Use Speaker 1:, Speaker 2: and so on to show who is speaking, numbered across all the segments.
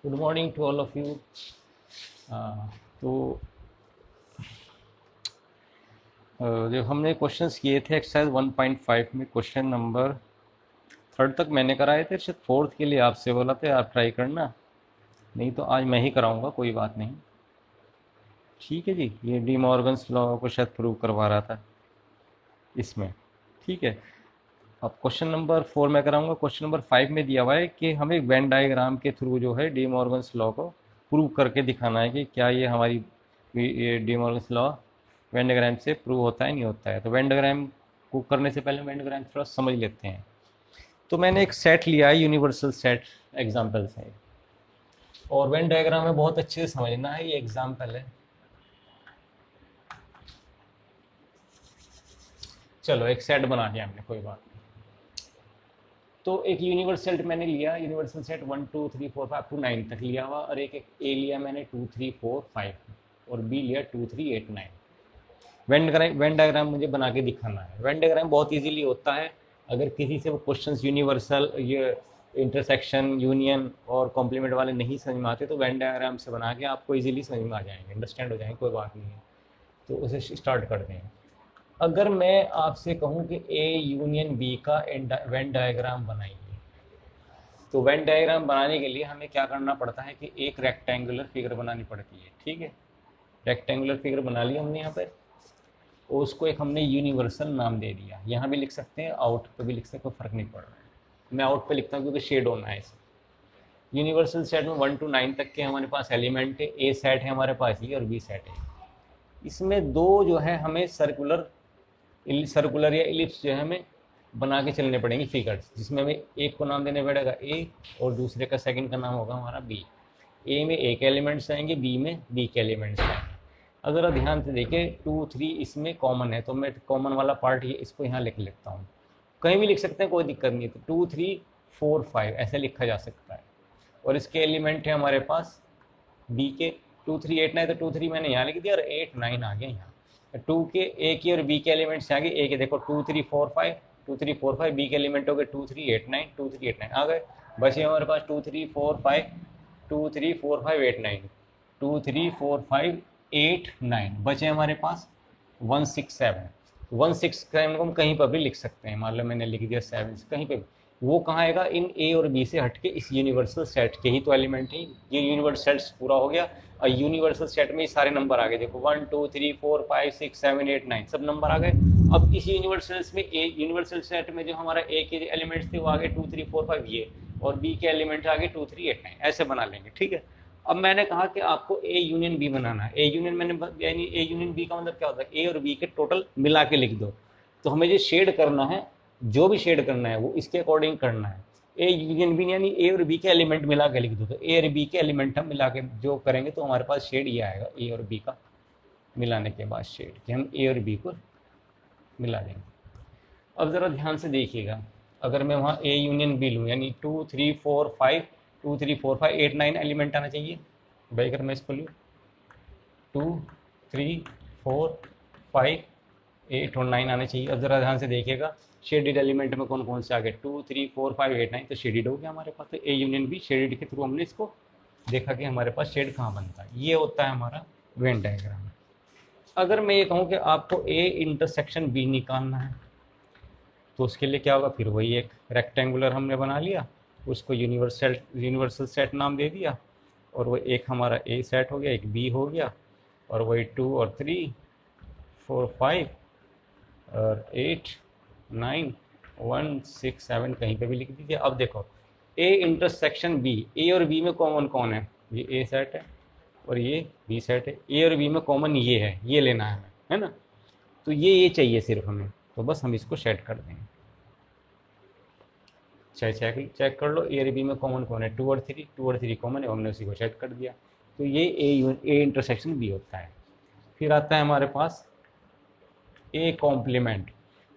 Speaker 1: Good morning to all of you. तो जो हमने क्वेश्चंस किए थे एक्सरसाइज 1.5 में, क्वेश्चन नंबर 3 तक मैंने कराए थे। शायद 4th के लिए आपसे बोला था आप ट्राई करना, नहीं तो आज मैं ही कराऊंगा, कोई बात नहीं। ठीक है जी, ये डी मॉर्गन्स लॉ को शायद प्रूव करवा रहा था इसमें। ठीक है, अब क्वेश्चन नंबर 4 में कराऊंगा। क्वेश्चन नंबर 5 में दिया हुआ है कि हमें वेन डायग्राम के थ्रू जो है डी मॉर्गन्स लॉ को प्रूव करके दिखाना है कि क्या ये हमारी ये D Morgan's law Venn diagram से प्रूव होता है नहीं होता है। तो वेन डायग्राम को करने से पहले वेन डायग्राम थोड़ा समझ लेते हैं। तो मैंने एक सेट लिया है, यूनिवर्सल सेट एग्जाम्पल्स है, और वेन डायग्राम में बहुत अच्छे से समझना है। ये एग्जाम्पल है, चलो एक सेट बना लिया हमने, कोई बात नहीं। तो एक यूनिवर्सल सेट मैंने लिया, यूनिवर्सल सेट 1 2 3 4 5 to 9 तक लिया हुआ, और एक ए लिया मैंने 2 3 4 5, और बी लिया 2 3 8 9। वेन डायग्राम मुझे बना के दिखाना है। वेन डायग्राम बहुत इजीली होता है। अगर किसी से वो क्वेश्चंस यूनिवर्सल, ये इंटरसेक्शन, यूनियन और कॉम्प्लीमेंट वाले नहीं समझ में आते, तो वेन डायग्राम से बना के आपको इजीली समझ में आ जाएंगे, अंडरस्टैंड हो जाएंगे, कोई बात नहीं है। तो उसे स्टार्ट करते हैं। अगर मैं आपसे कहूँ कि ए यूनियन बी का वेन डायग्राम बनाइए, तो वेन डायग्राम बनाने के लिए हमें क्या करना पड़ता है कि एक रेक्टेंगुलर फिगर बनानी पड़ती है। ठीक है, रेक्टेंगुलर फिगर बना ली हमने यहाँ पर, और उसको एक हमने यूनिवर्सल नाम दे दिया। यहाँ भी लिख सकते हैं, आउट पे भी लिख सकते हैं, कोई फर्क नहीं पड़ रहा है। मैं आउट पे लिखता हूँ क्योंकि शेड होना है इसे। यूनिवर्सल सेट में 1 to 9 तक के हमारे पास एलिमेंट है। ए सेट है हमारे पास ये, और बी सेट है। इसमें दो जो है हमें सर्कुलर या इलिप्स जो है हमें बना के चलने पड़ेंगे फिगर्स, जिसमें हमें एक को नाम देने पड़ेगा ए, और दूसरे का सेकंड का नाम होगा हमारा बी। ए में ए के एलिमेंट्स आएंगे, बी में बी के एलिमेंट्स आएंगे। अगर आप ध्यान से देखें 2 3 इसमें कॉमन है, तो मैं कॉमन वाला पार्ट ये इसको यहाँ लिख लेता हूँ। कहीं भी लिख सकते हैं, कोई दिक्कत नहीं है। तो 2 3 4 5 ऐसे लिखा जा सकता है। और इसके एलिमेंट है हमारे पास बी के 2 3 8 9, तो 2 3 मैंने यहाँ लिख दिया, और 8 9 आ गया यहाँ। 2 के ए के और बी के एलिमेंट्स आ गए। ए के देखो 2 3 4 5, 2 3 4 5, बी के एलिमेंट हो गए 2 3 8 9, 2 3 8 9 आ गए। बचे हमारे पास 2 3 4 5, 2 3 4 5 8 9, 2 3 4 5 8 9, बचे हमारे पास 1 6 7। 1 6 7 को हम कहीं पर भी लिख सकते हैं, मान लो मैंने लिख दिया 7 कहीं पे भी। वो कहाँ आएगा? इन ए और बी से हटके इस यूनिवर्सल सेट के ही तो एलिमेंट है। ये यूनिवर्सल सेट पूरा हो गया, और यूनिवर्सल सेट में सारे नंबर आ गए। देखो 1 2 3 4 5 6 7 8 9 सब नंबर आ गए। अब इस यूनिवर्सल में यूनिवर्सल सेट में जो हमारा ए के एलिमेंट्स थे वो आ गए 2 3 4 5 ये, और बी के एलिमेंट्स आ गए 2 3 8 9, ऐसे बना लेंगे। ठीक है, अब मैंने कहा कि आपको ए यूनियन बी बनाना है। ए यूनियन मैंने यानी ए यूनियन बी का मतलब क्या होता है? ए और बी के टोटल मिला के लिख दो। तो हमें जो शेड करना है, जो भी शेड करना है वो इसके अकॉर्डिंग करना है। ए यूनियन बी यानी ए और बी के एलिमेंट मिला के लिख दो। तो ए और बी के एलिमेंट हम मिला के जो करेंगे तो हमारे पास शेड ये आएगा, ए और बी का मिलाने के बाद शेड, कि हम ए और बी को मिला देंगे। अब ज़रा ध्यान से देखिएगा, अगर मैं वहाँ ए यूनियन बी लूँ, यानी 2 3 4 5, 2 3 4 5 8 9 एलिमेंट आना चाहिए भाई। अगर मैं इसको लूँ 2 3 4 5 8 और 9 आने चाहिए। अब ज़रा ध्यान से देखिएगा, शेडेड एलिमेंट में कौन कौन से आ गए? 2 3 4 5 8 9, तो शेडेड हो गया हमारे पास। तो ए यूनियन बी शेडेड के थ्रू हमने इसको देखा कि हमारे पास शेड कहाँ बनता है। ये होता है हमारा वेन डायग्राम। अगर मैं ये कहूँ कि आपको ए इंटरसेक्शन बी निकालना है, तो उसके लिए क्या होगा? फिर वही एक रेक्टेंगुलर हमने बना लिया, उसको यूनिवर्सल सेट नाम दे दिया, और वो एक हमारा ए सेट हो गया, एक बी हो गया, और वही 2 और 3 4 5 और 8 9 1 6 7 कहीं पे भी लिख दीजिए। अब देखो ए इंटरसेक्शन बी, ए और बी में कॉमन कौन है? ये ए सेट है और ये बी सेट है। ए और बी में कॉमन ये है, ये लेना है हमें, है ना? तो ये चाहिए सिर्फ हमें, तो बस हम इसको सेट कर देंगे। चेक कर लो, ए और बी में कॉमन कौन है? 2 और 3, 2 और 3 कॉमन है, हमने उसी को सेट कर दिया। तो ये ए इंटरसेक्शन बी होता है। फिर आता है हमारे पास ए कॉम्प्लीमेंट।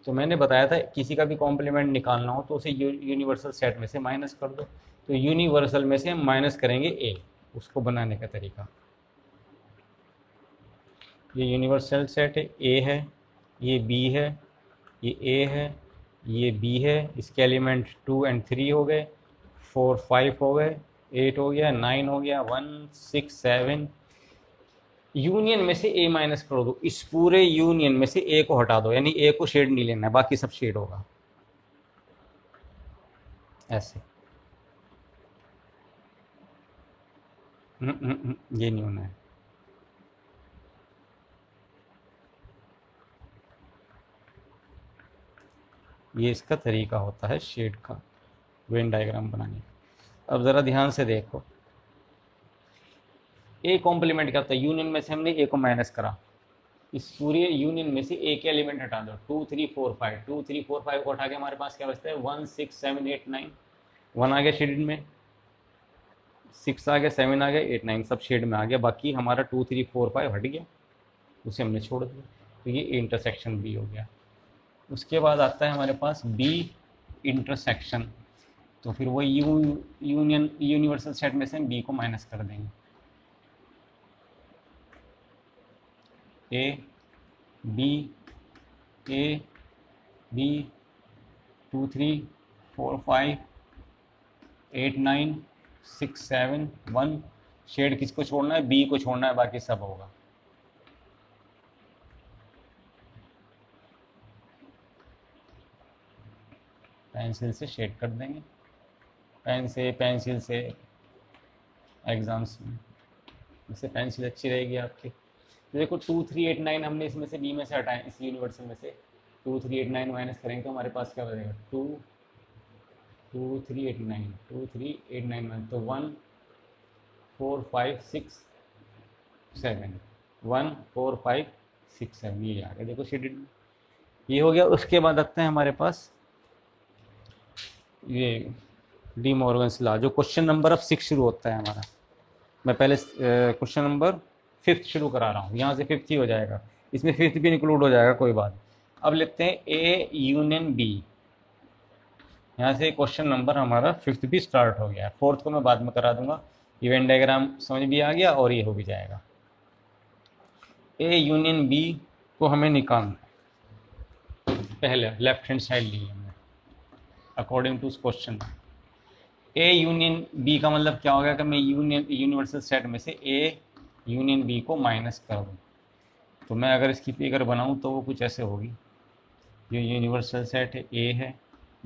Speaker 1: तो मैंने बताया था किसी का भी कॉम्प्लीमेंट निकालना हो तो उसे यूनिवर्सल सेट में से माइनस कर दो। तो यूनिवर्सल में से हम माइनस करेंगे ए, उसको बनाने का तरीका। ये यूनिवर्सल सेट है, ए है, ये बी है, ये ए है, ये बी है, इसके एलिमेंट 2 और 3 हो गए, 4 5 हो गए, 8 हो गया, 9 हो गया, 1 6 7। यूनियन में से ए माइनस कर दो, इस पूरे यूनियन में से ए को हटा दो, यानी ए को शेड नहीं लेना है, बाकी सब शेड होगा ऐसे। ये नहीं होना है। ये इसका तरीका होता है शेड का, वेन डायग्राम बनाने का। अब ज़रा ध्यान से देखो, ए कॉम्प्लीमेंट क्या होता है, यूनियन में से हमने ए को माइनस करा, इस पूरे यूनियन में से ए के एलिमेंट हटा दो, 2 3 4 5, 2 3 4 5 को हटा के हमारे पास क्या बचता है, 1 6 7 8 9। 1 आ गया शेड में, 6 आ गया, 7 आ गया, 8 9 सब शेड में आ गया, बाकी हमारा 2 3 4 5 हट गया, उसे हमने छोड़ दिया। तो ये इंटरसेक्शन बी हो गया। उसके बाद आता है हमारे पास बी इंटरसेक्शन, तो फिर वो यूनियन यूनिवर्सल सेट में से हम बी को माइनस कर देंगे। A B 2 3 4 5 8 9 6 7 1। शेड किसको छोड़ना है, बी को छोड़ना है, बाकी सब होगा। पेंसिल से शेड कर देंगे, पेंसिल से एग्जाम्स में इससे पेंसिल अच्छी रहेगी आपकी। तो देखो 2 3 8 9 हमने इसमें से बी में से हटाए, इस यूनिवर्सल में से 2 3 8 9 माइनस करेंगे तो हमारे पास क्या बचेगा, 2 3 8 9 2 3 8 9 तो 1 4 5 6 7 1 4 5 6 7, ये आ गया देखो शेडेड, ये हो गया। उसके बाद आते हैं हमारे पास ये डी मॉर्गन्स लॉ, जो क्वेश्चन नंबर अब 6 शुरू होता है हमारा। मैं पहले क्वेश्चन नंबर 5 शुरू करा रहा हूँ, यहाँ से 5 ही हो जाएगा, इसमें 5 भी इंक्लूड हो जाएगा, कोई बात। अब लिखते हैं ए यूनियन बी, यहाँ से क्वेश्चन नंबर हमारा 5 भी स्टार्ट हो गया। 4th को मैं बाद में करा दूंगा, इवेंट डायग्राम समझ भी आ गया और ये हो भी जाएगा। ए यूनियन बी को हमें निकालना, पहले लेफ्ट हैंड साइड ली हमने according to question. A union B का मतलब क्या हो गया कि मैं यूनिवर्सल सेट में से ए यूनियन बी को माइनस कर दूँ। तो मैं अगर इसकी फिगर बनाऊँ तो वो कुछ ऐसे होगी, ये यूनिवर्सल सेट है, ए है,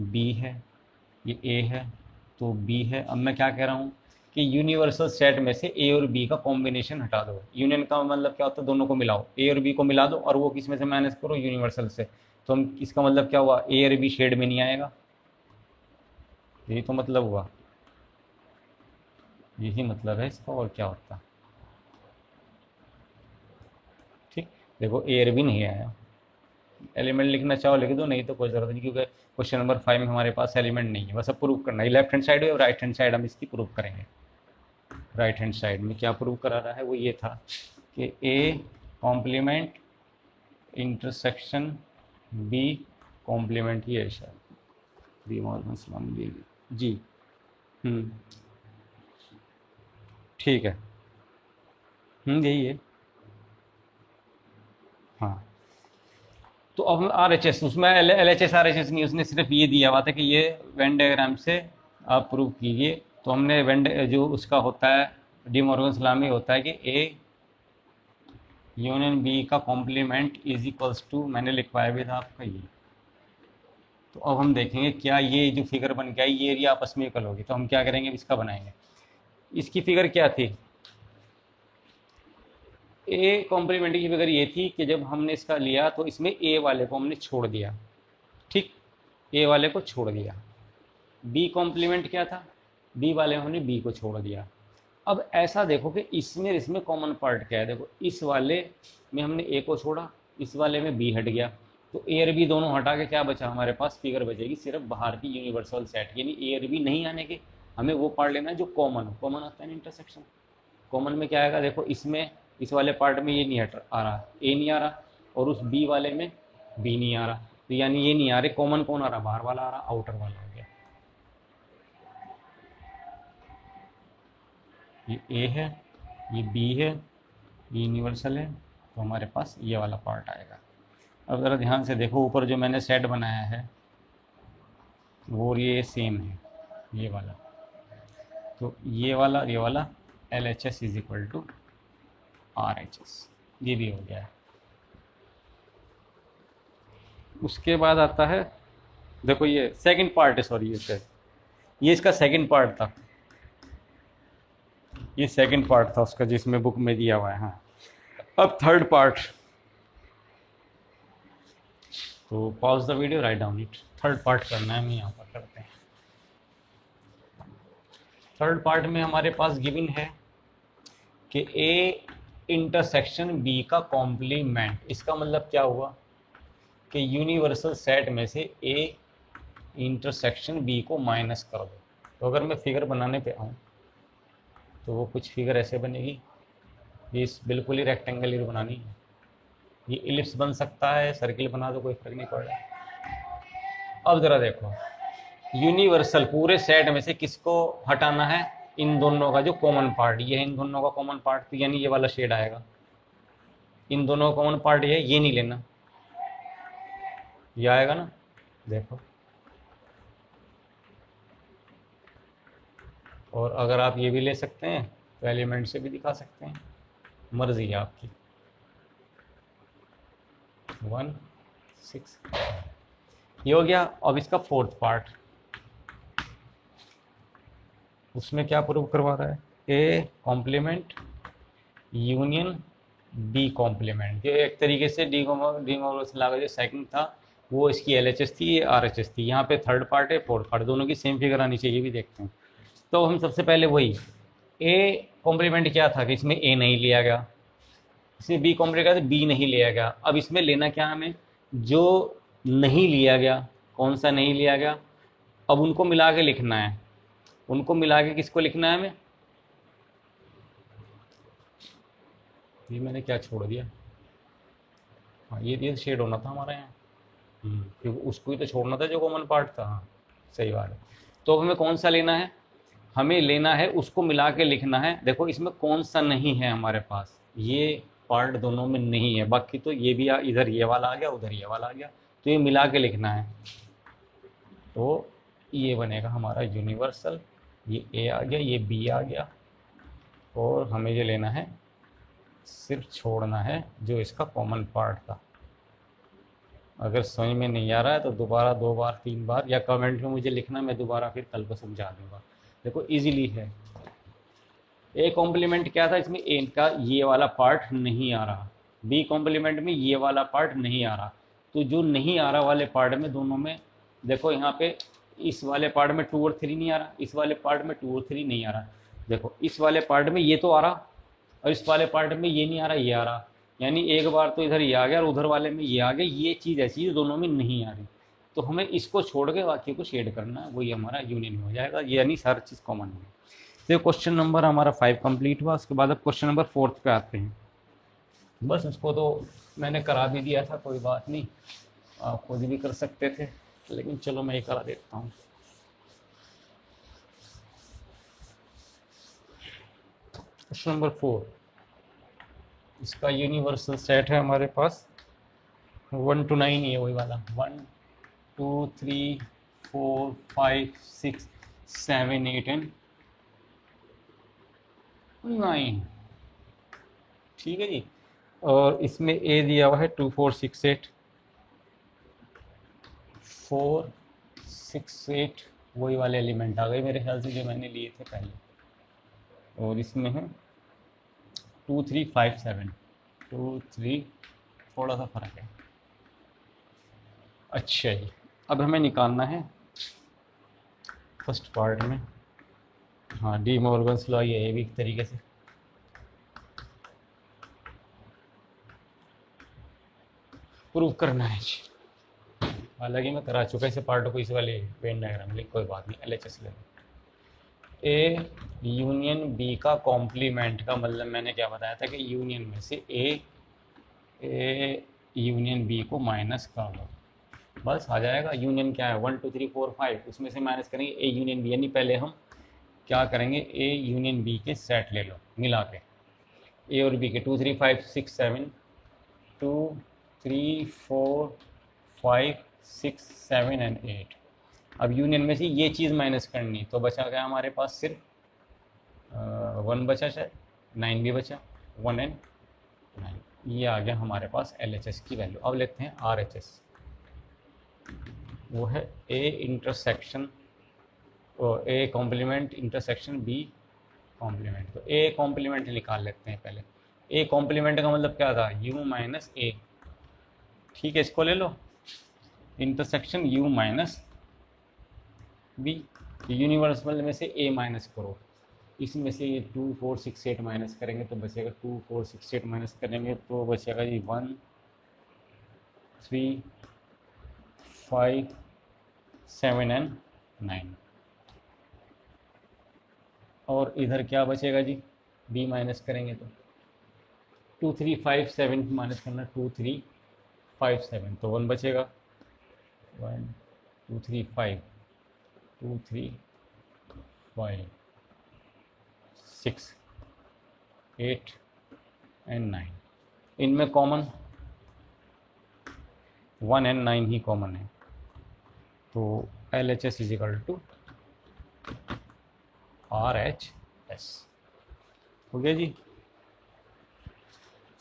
Speaker 1: बी है, ये ए है तो बी है। अब मैं क्या कह रहा हूँ कि यूनिवर्सल सेट में से ए और बी का कॉम्बिनेशन हटा दो। यूनियन का मतलब क्या होता है, दोनों को मिलाओ, ए और बी को मिला दो और वो किस में से माइनस करो, यूनिवर्सल से। तो हम इसका मतलब क्या हुआ, ए और बी शेड में नहीं आएगा, यही तो मतलब हुआ, यही मतलब है इसका, और क्या होता। ठीक, देखो ए और बी नहीं आया, एलिमेंट लिखना चाहो लिख दो, नहीं तो कोई ज़रूरत नहीं, क्योंकि क्वेश्चन नंबर 5 में हमारे पास एलिमेंट नहीं है, बस अब प्रूव करना है। लेफ्ट हैंड साइड और राइट हैंड साइड हम इसकी प्रूव करेंगे। राइट हैंड साइड में क्या प्रूव करा रहा है, वो ये था कि A complement intersection B complement, ये है शायद डी मॉर्गन्स लॉ जी। ठीक है, यही है। हाँ, तो अब आर एच एस, उसमें L H S R H S नहीं, उसने सिर्फ ये दिया हुआ था कि ये वेन डायग्राम से आप प्रूव कीजिए। तो हमने वेन जो उसका होता है डी मॉर्गन्स लॉ में होता है कि ए यूनियन बी का कॉम्प्लीमेंट इज इक्वल्स टू, मैंने लिखवाया भी था आपका ये। तो अब हम देखेंगे क्या ये जो फिगर बन गया ये एरिया आपस में इक्वल होगी। तो हम क्या करेंगे, इसका बनाएंगे। इसकी फिगर क्या थी, ए कॉम्प्लीमेंट की फिगर ये थी कि जब हमने इसका लिया तो इसमें ए वाले को हमने छोड़ दिया, ठीक, ए वाले को छोड़ दिया। बी कॉम्प्लीमेंट क्या था, बी वाले हमने बी को छोड़ दिया। अब ऐसा देखो कि इसमें कॉमन पार्ट क्या है, देखो इस वाले में हमने ए को छोड़ा, इस वाले में बी हट गया, तो ए और बी दोनों हटा के क्या बचा हमारे पास, फिगर बचेगी सिर्फ बाहर की यूनिवर्सल सेट, यानी ए और बी नहीं आने के, हमें वो पार्ट लेना है जो कॉमन हो। कॉमन आता है ना इंटरसेक्शन, कॉमन में क्या आएगा, देखो इसमें इस वाले पार्ट में ये नहीं आ रहा, ए नहीं आ रहा, और उस बी वाले में बी नहीं आ रहा, तो यानी ये नहीं आ रहे, कॉमन कौन आ रहा, बाहर वाला आ रहा, आउटर वाला हो गया। ये ए है, ये बी है, ये यूनिवर्सल है, तो हमारे पास ये वाला पार्ट आएगा। अब ज़रा ध्यान से देखो, ऊपर जो मैंने सेट बनाया है वो ये सेम है, ये वाला। तो ये वाला LHS is equal to RHS, ये भी हो गया है। उसके बाद आता है, देखो ये सेकंड पार्ट है, सॉरी ये इसका सेकंड पार्ट था, ये सेकंड पार्ट था उसका जिसमें बुक में दिया हुआ है। हाँ, अब थर्ड पार्ट, तो pause the video, write down it. Third part करना है, हम यहाँ पर करते हैं। थर्ड पार्ट में हमारे पास गिवन है कि ए इंटरसेक्शन बी का कॉम्प्लीमेंट, इसका मतलब क्या हुआ कि यूनिवर्सल सेट में से ए इंटरसेक्शन बी को माइनस कर दो। तो अगर मैं फिगर बनाने पे आऊँ तो वो कुछ फिगर ऐसे बनेगी, ये बिल्कुल ही रेक्टेंगल बनानी है। ये इलिप्स बन सकता है, सर्किल बना दो, कोई फर्क नहीं पड़ रहा। अब ज़रा देखो, यूनिवर्सल पूरे सेट में से किसको हटाना है, इन दोनों का जो कॉमन पार्ट, ये है इन दोनों का कॉमन पार्ट, तो यानी ये वाला शेड आएगा। इन दोनों का कॉमन पार्ट ये नहीं लेना, ये आएगा ना, देखो। और अगर आप ये भी ले सकते हैं तो एलिमेंट से भी दिखा सकते हैं, मर्जी है आपकी। 1 6 ये हो गया। अब इसका फोर्थ पार्ट, उसमें क्या प्रूव करवा रहा है, A complement union B complement. जो एक तरीके से डी मोलर लागत जो सेकंड था वो इसकी LHS थी, ये RHS थी। यहाँ पे थर्ड पार्ट है, फोर्थ पार्ट, दोनों की सेम फिगर आनी चाहिए, भी देखते हैं। तो हम सबसे पहले वही ए कॉम्प्लीमेंट क्या था कि इसमें ए नहीं लिया गया, इसमें बी कॉम्प्लीमेंट क्या था, बी नहीं लिया गया। अब इसमें लेना क्या हमें, जो नहीं लिया गया, कौन सा नहीं लिया गया, अब उनको मिला के लिखना है। उनको मिला के किसको लिखना है हमें, ये मैंने क्या छोड़ दिया, हाँ ये शेड होना था हमारा यहाँ, क्योंकि उसको ही तो छोड़ना था जो कॉमन पार्ट था। हाँ सही बात है। तो हमें कौन सा लेना है, हमें लेना है उसको मिला के लिखना है। देखो इसमें कौन सा नहीं है हमारे पास, ये पार्ट दोनों में नहीं है, बाकी तो ये भी इधर ये वाला आ गया, उधर ये वाला आ गया, तो ये मिला के लिखना है। तो ये बनेगा हमारा यूनिवर्सल, ये ए आ गया, ये बी आ गया, और हमें ये लेना है, सिर्फ छोड़ना है जो इसका कॉमन पार्ट था। अगर समझ में नहीं आ रहा है तो दोबारा 2 बार 3 बार या कमेंट में मुझे लिखना, मैं दोबारा फिर कल को समझा दूंगा। देखो इजीली है। ए कॉम्प्लीमेंट क्या था, इसमें ए का ये वाला पार्ट नहीं आ रहा, बी कॉम्प्लीमेंट में ये वाला पार्ट नहीं आ रहा। तो जो नहीं आ रहा वाले पार्ट में, दोनों में देखो, यहाँ पे इस वाले पार्ट में 2 और 3 नहीं आ रहा, इस वाले पार्ट में 2 और 3 नहीं आ रहा। देखो इस वाले पार्ट में ये तो आ रहा, और इस वाले पार्ट में ये नहीं आ रहा, ये आ रहा। यानी एक बार तो इधर ये आ गया और उधर वाले में ये आ गया। ये चीज़ ऐसी है दोनों में नहीं आ रही, तो हमें इसको छोड़ के बाकी को शेड करना है, वही हमारा यूनियन हो जाएगा, यानी हर चीज़ कॉमन है। तो क्वेश्चन नंबर हमारा 5 कंप्लीट हुआ। उसके बाद अब क्वेश्चन नंबर 4 पे आते हैं। बस उसको तो मैंने करा भी दिया था, कोई बात नहीं, आप खुद भी कर सकते थे, लेकिन चलो मैं ये करा देता हूँ। क्वेश्चन नंबर 4, इसका यूनिवर्सल सेट है हमारे पास 1 to 9, ये वही वाला 1 2 3 4 5 6 7 8 एंड 9, ठीक है जी। और इसमें ए दिया हुआ है 2 4 6 8 4 6 8, वही वाले एलिमेंट आ गए मेरे ख्याल से जो मैंने लिए थे पहले। और इसमें है 2 3 5 7, 2 3, थोड़ा सा फर्क है। अच्छा जी, अब हमें निकालना है फर्स्ट पार्ट में, हाँ डी मॉर्गन्स लॉ ये भी एक तरीके से प्रूव करना है जी। हालांकि मैं करा चुका इसे पार्ट को, इस वाले वेन डायग्राम में, कोई बात नहीं, LHS ले। ए यूनियन बी का कॉम्प्लीमेंट का मतलब मैंने क्या बताया था कि यूनियन में से ए यूनियन बी को माइनस कर दो, बस आ जाएगा। यूनियन क्या है 1 2 3 4 5, उसमें से माइनस करेंगे ए यूनियन बी, यानी पहले हम क्या करेंगे, ए यूनियन बी के सेट ले लो मिला के, ए और बी के 2 3 5 6 7, 2 3 4 5 6 7 एंड 8। अब यूनियन में से ये चीज़ माइनस करनी, तो बचा गया हमारे पास सिर्फ 1 बचा, शायद 9 भी बचा, 1 एंड 9। ये आ गया हमारे पास LHS की वैल्यू। अब लेते हैं RHS, वो है A intersection A complement intersection B complement. तो A कॉम्प्लीमेंट निकाल लेते हैं पहले। A कॉम्प्लीमेंट का मतलब क्या था, U माइनस A। ठीक है, इसको ले लो, intersection U minus B। Universal में से A माइनस करो, इसमें से ये 2 4 6 8 माइनस करेंगे तो बचेगा 2 4 6 8 माइनस करेंगे तो बचेगा जी 1 3 5 7 एंड 9। और इधर क्या बचेगा जी, B माइनस करेंगे तो 2 3 5 7 माइनस करना, 2 3 5 7 तो 1 बचेगा, 1 2 3 5 2 3 5 6 8 एंड 9। इनमें कॉमन 1 एंड 9 ही कॉमन है, तो LHS is equal to RHS हो गया जी।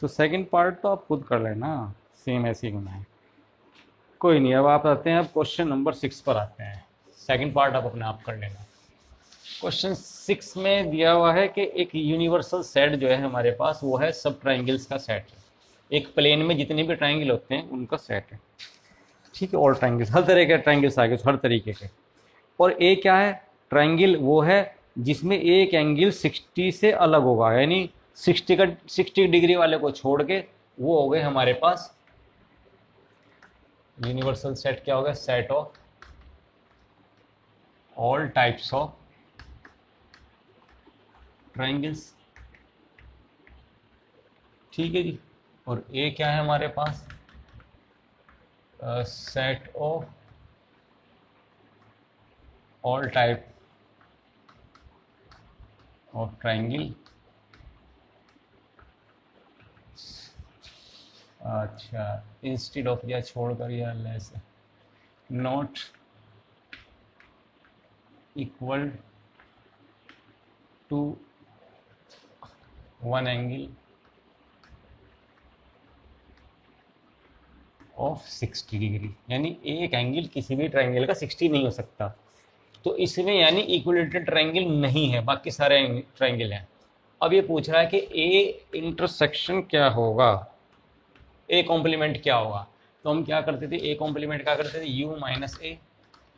Speaker 1: तो सेकंड पार्ट तो आप खुद कर लेना, सेम ऐसे ही होना है, कोई नहीं। अब आप आते हैं, अब क्वेश्चन नंबर 6 पर आते हैं। सेकंड पार्ट आप अपने आप कर लेना। क्वेश्चन 6 में दिया हुआ है कि एक यूनिवर्सल सेट जो है हमारे पास, वो है सब ट्राइंगल्स का सेट है। एक प्लेन में जितने भी ट्राइंगल होते हैं उनका सेट है, ठीक है। और ट्राइंगल्स, हर तरह के ट्राइंगल्स आ गए, हर तरीके के। और ए क्या है, ट्राइंगल वो है जिसमें एक एंगल 60 से अलग होगा, यानी 60 डिग्री वाले को छोड़ के वो हो गए हमारे पास यूनिवर्सल सेट। क्या हो गया, set of all types of triangles, ठीक है जी। और ए क्या है हमारे पास, set of all type of triangle. अच्छा, इंस्टेड ऑफ या छोड़कर या less, not equal to one angle of 60 degree, यानी एक एंगल किसी भी ट्राइंगल का 60 नहीं हो सकता। तो इसमें यानी इक्विलेटरल ट्राइंगल नहीं है, बाकी सारे ट्राइंगल हैं। अब ये पूछ रहा है कि ए इंटरसेक्शन क्या होगा, ए कॉम्प्लीमेंट क्या होगा। तो हम क्या करते थे, ए कॉम्प्लीमेंट क्या करते थे, यू माइनस ए।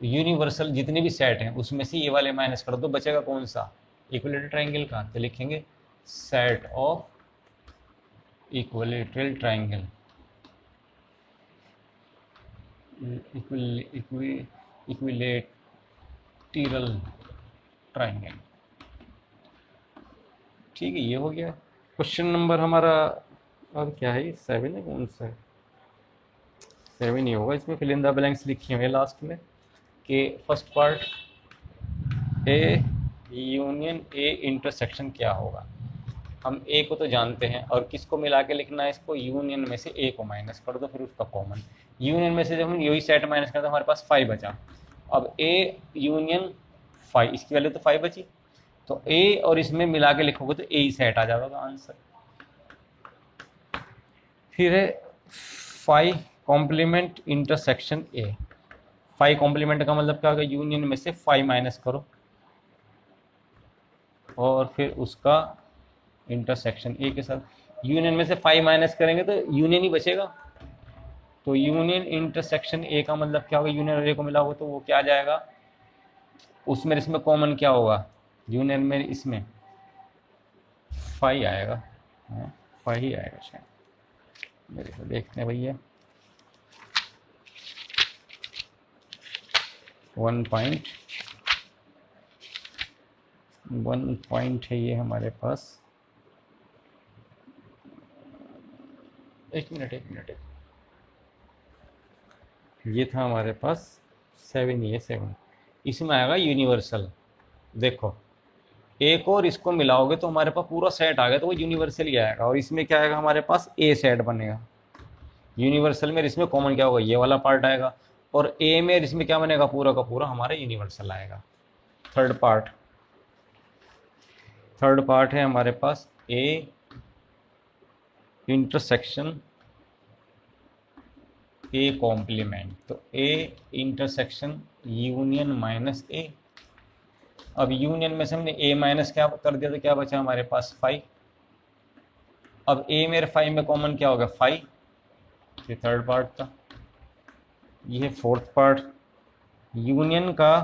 Speaker 1: यूनिवर्सल जितने भी सेट हैं उसमें से ये वाले माइनस कर दो, बचेगा कौन सा, इक्विलेटरल ट्राइंगल का। तो लिखेंगे set of equilateral triangle, equilateral triangle, ठीक है। ये हो गया क्वेश्चन नंबर हमारा। अब क्या है, 7 है, कौन सा है, 7 ही होगा। इसमें फिल इन द ब्लैंक्स लिखे हुए लास्ट में कि first part A union A intersection क्या होगा। हम ए को तो जानते हैं, और किसको मिला के लिखना है इसको, यूनियन में से ए को माइनस कर दो, फिर उसका कॉमन। यूनियन में से जब हम यही सेट माइनस करते हमारे पास 5 बचा। अब ए यूनियन 5, इसकी वैल्यू तो 5 बची, तो ए और इसमें मिला के लिखोगे तो ए ही सेट आ जाएगा आंसर। फिर है 5 कॉम्प्लीमेंट इंटरसेक्शन ए। 5 कॉम्प्लीमेंट का मतलब क्या होगा, यूनियन में से 5 माइनस करो और फिर उसका इंटरसेक्शन ए के साथ। यूनियन में से 5 माइनस करेंगे तो यूनियन ही बचेगा, तो यूनियन इंटरसेक्शन ए का मतलब क्या होगा, यूनियन और ए को मिला होगा तो वो क्या आ जाएगा, उसमें इसमें कॉमन क्या होगा, यूनियन में इसमें 5 आएगा, 5 ही आएगा शायद, मेरे को देखते हैं भैया। 1 पॉइंट है ये हमारे पास। एक मिनट ये था हमारे पास 7, ये 7, इसमें आएगा यूनिवर्सल। देखो एक और इसको मिलाओगे तो हमारे पास पूरा सेट आ गया, तो वो यूनिवर्सल ही आएगा। और इसमें क्या आएगा, हमारे पास ए सेट बनेगा यूनिवर्सल में। इसमें कॉमन क्या होगा, ये वाला पार्ट आएगा, और ए में इसमें क्या बनेगा, पूरा का पूरा हमारा यूनिवर्सल आएगा, थर्ड पार्ट। थर्ड पार्ट है हमारे पास ए इंटरसेक्शन ए कॉम्प्लीमेंट। तो A intersection union minus A. अब यूनियन में से हमने ए माइनस क्या कर दिया तो क्या बचा हमारे पास 5। अब ए मेरे 5 में कॉमन क्या होगा 5। ये थर्ड पार्ट था। ये है फोर्थ पार्ट। यूनियन का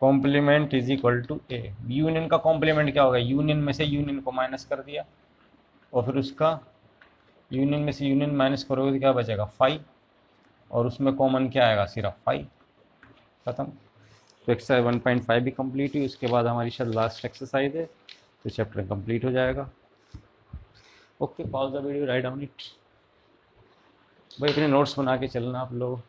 Speaker 1: complement is equal to A. Union का कॉम्प्लीमेंट क्या होगा, यूनियन में से यूनियन को माइनस कर दिया और फिर उसका यूनियन में से यूनियन माइनस करोगे तो क्या बचेगा 5 और उसमें कॉमन क्या आएगा सिर्फ 5। खत्म। तो एक्सरसाइज 1.5 भी कंप्लीट हुई। उसके बाद हमारी शायद लास्ट एक्सरसाइज है तो चैप्टर कंप्लीट हो जाएगा। Okay, pause the video, write down it. भाई अपने नोट्स बना के चलना आप लोग।